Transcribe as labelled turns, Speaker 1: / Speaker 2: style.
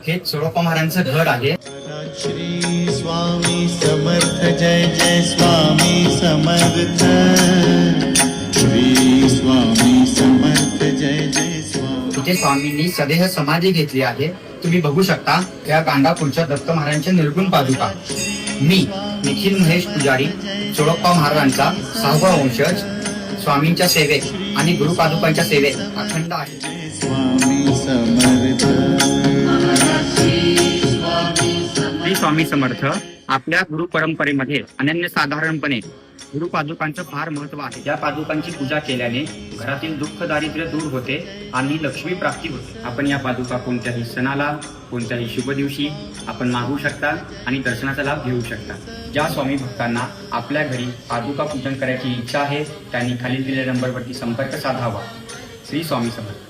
Speaker 1: हे चोळप्पा महाराजांचं घर आहे.
Speaker 2: श्री स्वामी समर्थ जय जय स्वामी समर्थ. श्री स्वामी समर्थ जय जय स्वामी.
Speaker 1: इथे स्वामींनी सदेह समाधी घेतली आहे. तुम्ही बघू शकता या गांडापूरच्या दत्त महाराजांच्या निर्गुण पादुका. मी निखिल महेश पुजारी, चोळप्पा महाराजांचा 6वा वंशज, स्वामींच्या सेवेत आणि गुरुपादुकांच्या सेवेत अखंड आहे.
Speaker 2: स्वामी समर्थ.
Speaker 1: श्री स्वामी समर्थ. आपल्या गुरु परंपरेमध्ये अनन्यसाधारणपणे गुरु पादुकांचं फार महत्व आहे. या पादुकांची पूजा केल्याने घरातील दुःख दारिद्र्य दूर होते आणि लक्ष्मी प्राप्ती होते. आपण या पादुका कोणत्याही सणाला, कोणत्याही शुभ दिवशी आपण मागू शकता आणि दर्शनाचा लाभ घेऊ शकता. ज्या स्वामी भक्तांना आपल्या घरी पादुका पूजन करायची इच्छा आहे त्यांनी खालील दिलेल्या नंबरवरती संपर्क साधावा. श्री स्वामी समर्थ.